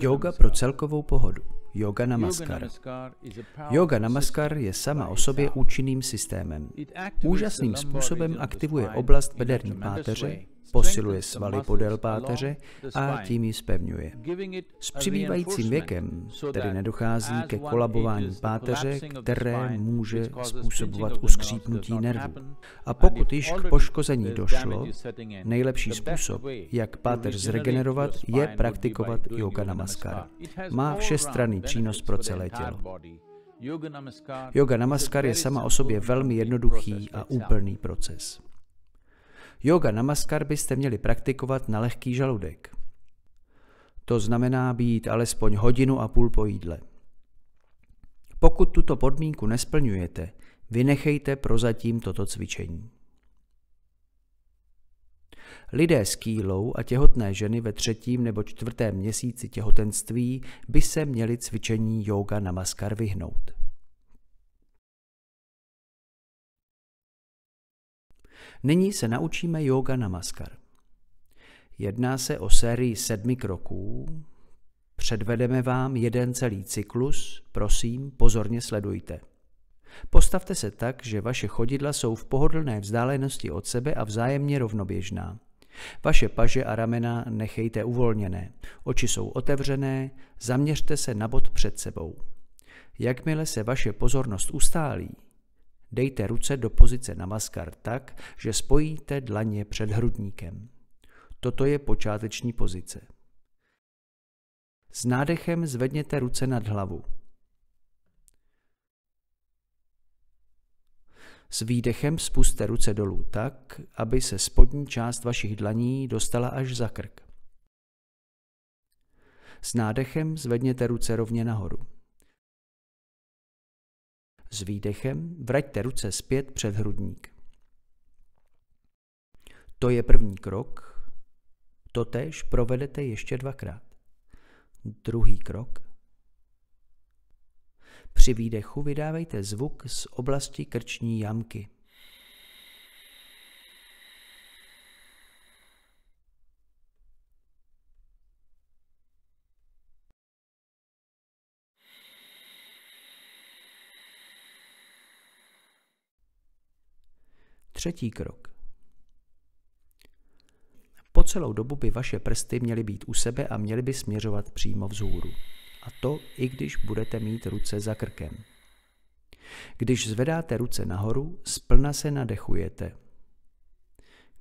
Yoga pro celkovou pohodu. Yoga Namaskar. Yoga Namaskar je sama o sobě účinným systémem. Úžasným způsobem aktivuje oblast bederní páteře, posiluje svaly podél páteře a tím ji zpevňuje. S přibývajícím věkem tedy nedochází ke kolabování páteře, které může způsobovat uskřípnutí nervů. A pokud již k poškození došlo, nejlepší způsob, jak páteř zregenerovat, je praktikovat Yoga Namaskar. Má všestranný přínos pro celé tělo. Yoga Namaskar je sama o sobě velmi jednoduchý a úplný proces. Yoga Namaskar byste měli praktikovat na lehký žaludek. To znamená být alespoň 1,5 hodiny po jídle. Pokud tuto podmínku nesplňujete, vynechejte prozatím toto cvičení. Lidé s kýlou a těhotné ženy ve 3. nebo 4. měsíci těhotenství by se měli cvičení Yoga Namaskar vyhnout. Nyní se naučíme Yoga Namaskar. Jedná se o sérii 7 kroků. Předvedeme vám jeden celý cyklus, prosím, pozorně sledujte. Postavte se tak, že vaše chodidla jsou v pohodlné vzdálenosti od sebe a vzájemně rovnoběžná. Vaše paže a ramena nechejte uvolněné, oči jsou otevřené, zaměřte se na bod před sebou. Jakmile se vaše pozornost ustálí, dejte ruce do pozice Namaskar tak, že spojíte dlaně před hrudníkem. Toto je počáteční pozice. S nádechem zvedněte ruce nad hlavu. S výdechem spusťte ruce dolů tak, aby se spodní část vašich dlaní dostala až za krk. S nádechem zvedněte ruce rovně nahoru. S výdechem vraťte ruce zpět před hrudník. To je první krok. Totéž provedete ještě 2krát. Druhý krok. Při výdechu vydávejte zvuk z oblasti krční jamky. Třetí krok. Po celou dobu by vaše prsty měly být u sebe a měly by směřovat přímo vzhůru. A to, i když budete mít ruce za krkem. Když zvedáte ruce nahoru, splna se nadechujete.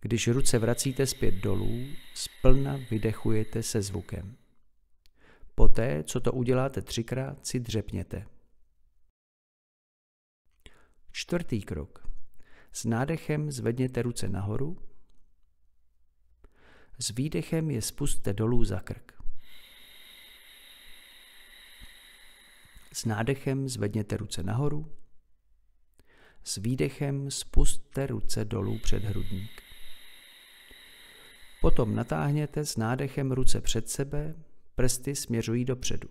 Když ruce vracíte zpět dolů, splna vydechujete se zvukem. Poté, co to uděláte 3krát, si dřepněte. Čtvrtý krok. S nádechem zvedněte ruce nahoru, s výdechem je spusťte dolů za krk. S nádechem zvedněte ruce nahoru, s výdechem spusťte ruce dolů před hrudník. Potom natáhněte s nádechem ruce před sebe, prsty směřují dopředu.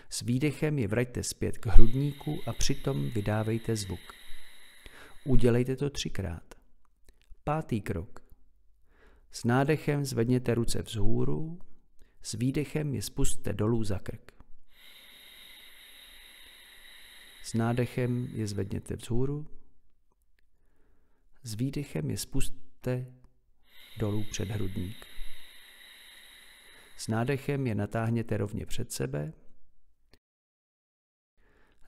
S výdechem je vraťte zpět k hrudníku a přitom vydávejte zvuk. Udělejte to 3krát. Pátý krok. S nádechem zvedněte ruce vzhůru, s výdechem je spusťte dolů za krk. S nádechem je zvedněte vzhůru, s výdechem je spusťte dolů před hrudník. S nádechem je natáhněte rovně před sebe,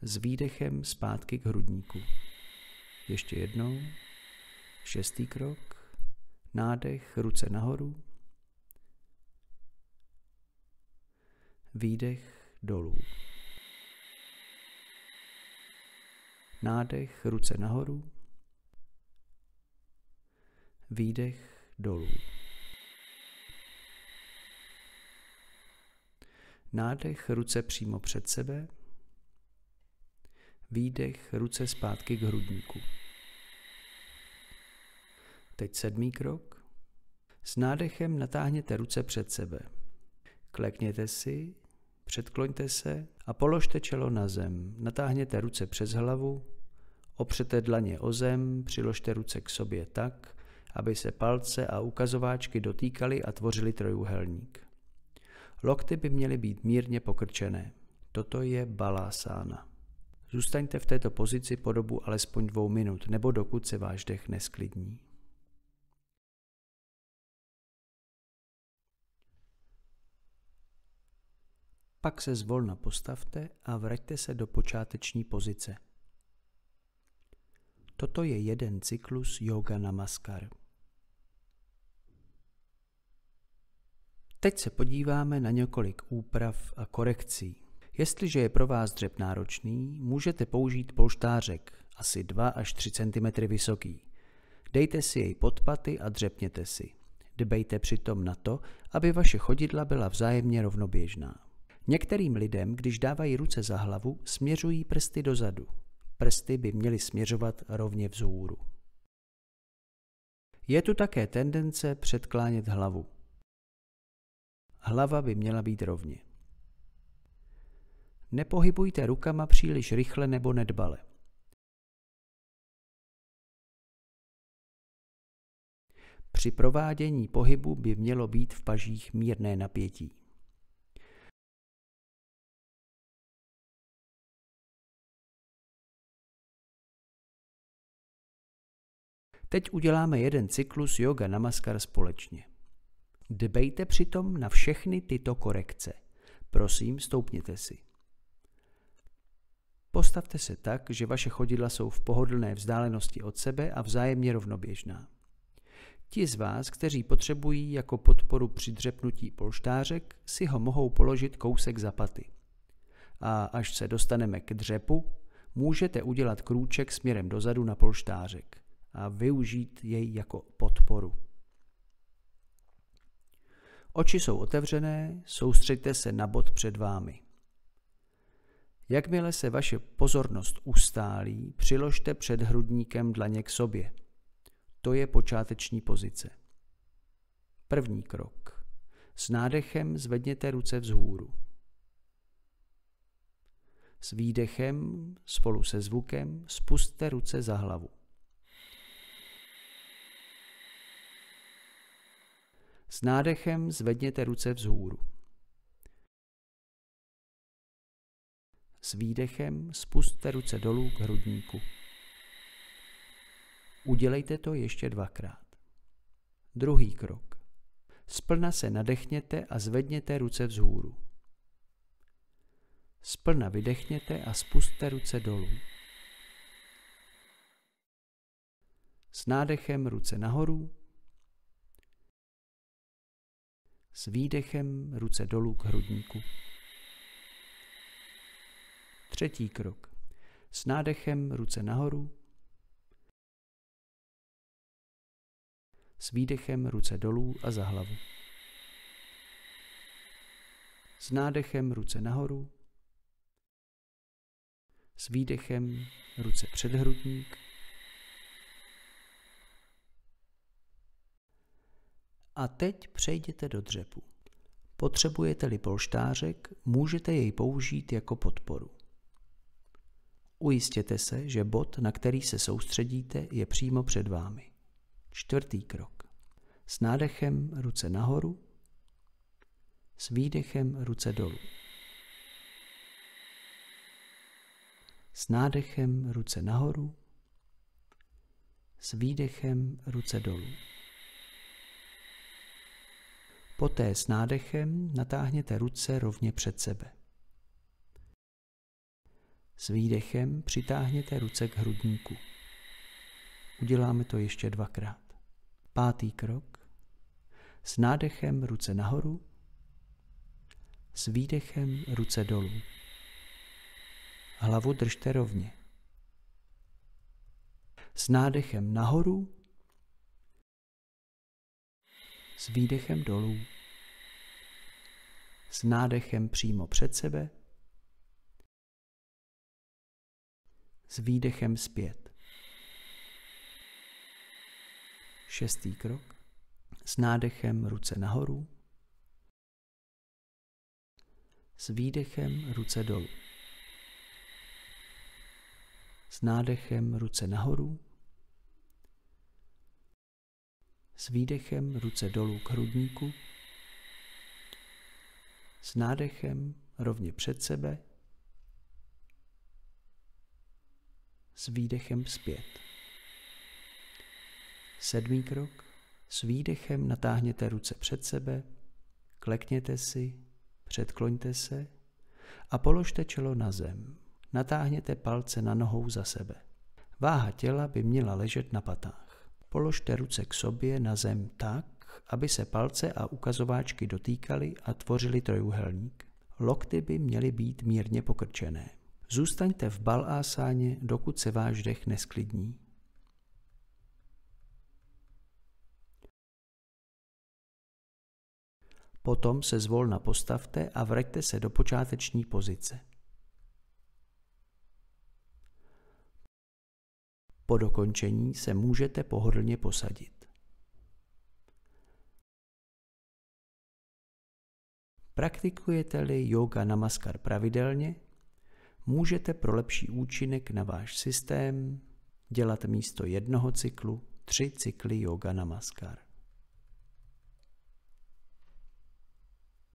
s výdechem zpátky k hrudníku. Ještě jednou. 6. krok. Nádech, ruce nahoru. Výdech dolů. Nádech, ruce nahoru. Výdech dolů. Nádech, ruce přímo před sebe. Výdech, ruce zpátky k hrudníku. Teď 7. krok. S nádechem natáhněte ruce před sebe. Klekněte si, předkloňte se a položte čelo na zem. Natáhněte ruce přes hlavu, opřete dlaně o zem, přiložte ruce k sobě tak, aby se palce a ukazováčky dotýkaly a tvořily trojúhelník. Lokty by měly být mírně pokrčené. Toto je balásána. Zůstaňte v této pozici po dobu alespoň 2 minut, nebo dokud se váš dech nesklidní. Pak se zvolna postavte a vraťte se do počáteční pozice. Toto je jeden cyklus Yoga Namaskar. Teď se podíváme na několik úprav a korekcí. Jestliže je pro vás dřep náročný, můžete použít polštářek, asi 2 až 3 cm vysoký. Dejte si jej pod paty a dřepněte si. Dbejte přitom na to, aby vaše chodidla byla vzájemně rovnoběžná. Některým lidem, když dávají ruce za hlavu, směřují prsty dozadu. Prsty by měly směřovat rovně vzhůru. Je tu také tendence předklánět hlavu. Hlava by měla být rovně. Nepohybujte rukama příliš rychle nebo nedbale. Při provádění pohybu by mělo být v pažích mírné napětí. Teď uděláme jeden cyklus Yoga Namaskar společně. Dbejte přitom na všechny tyto korekce. Prosím, stoupněte si. Postavte se tak, že vaše chodidla jsou v pohodlné vzdálenosti od sebe a vzájemně rovnoběžná. Ti z vás, kteří potřebují jako podporu při dřepnutí polštářek, si ho mohou položit kousek za paty. A až se dostaneme k dřepu, můžete udělat krůček směrem dozadu na polštářek a využít jej jako podporu. Oči jsou otevřené, soustřeďte se na bod před vámi. Jakmile se vaše pozornost ustálí, přiložte před hrudníkem dlaně k sobě. To je počáteční pozice. První krok. S nádechem zvedněte ruce vzhůru. S výdechem spolu se zvukem spusťte ruce za hlavu. S nádechem zvedněte ruce vzhůru. S výdechem spusťte ruce dolů k hrudníku. Udělejte to ještě 2krát. Druhý krok. Splna se nadechněte a zvedněte ruce vzhůru. Splna vydechněte a spusťte ruce dolů. S nádechem ruce nahoru. S výdechem ruce dolů k hrudníku. Třetí krok. S nádechem ruce nahoru. S výdechem ruce dolů a za hlavu. S nádechem ruce nahoru. S výdechem ruce před hrudník. A teď přejděte do dřepu. Potřebujete-li polštářek, můžete jej použít jako podporu. Ujistěte se, že bod, na který se soustředíte, je přímo před vámi. Čtvrtý krok. S nádechem ruce nahoru, s výdechem ruce dolů. S nádechem ruce nahoru, s výdechem ruce dolů. Poté s nádechem natáhněte ruce rovně před sebe. S výdechem přitáhněte ruce k hrudníku. Uděláme to ještě 2krát. Pátý krok. S nádechem ruce nahoru, s výdechem ruce dolů. Hlavu držte rovně. S nádechem nahoru, s výdechem dolů. S nádechem přímo před sebe, s výdechem zpět. Šestý krok. S nádechem ruce nahoru, s výdechem ruce dolů. S nádechem ruce nahoru, s výdechem ruce dolů k hrudníku. S nádechem rovně před sebe, s výdechem zpět. 7. krok. S výdechem natáhněte ruce před sebe, klekněte si, předkloňte se a položte čelo na zem. Natáhněte palce na nohou za sebe. Váha těla by měla ležet na patách. Položte ruce k sobě na zem tak, aby se palce a ukazováčky dotýkaly a tvořily trojúhelník. Lokty by měly být mírně pokrčené. Zůstaňte v balásáně, dokud se váš dech nesklidní. Potom se zvolna postavte a vraťte se do počáteční pozice. Po dokončení se můžete pohodlně posadit. Praktikujete-li Yoga Namaskar pravidelně, můžete pro lepší účinek na váš systém dělat místo 1 cyklu 3 cykly Yoga Namaskar.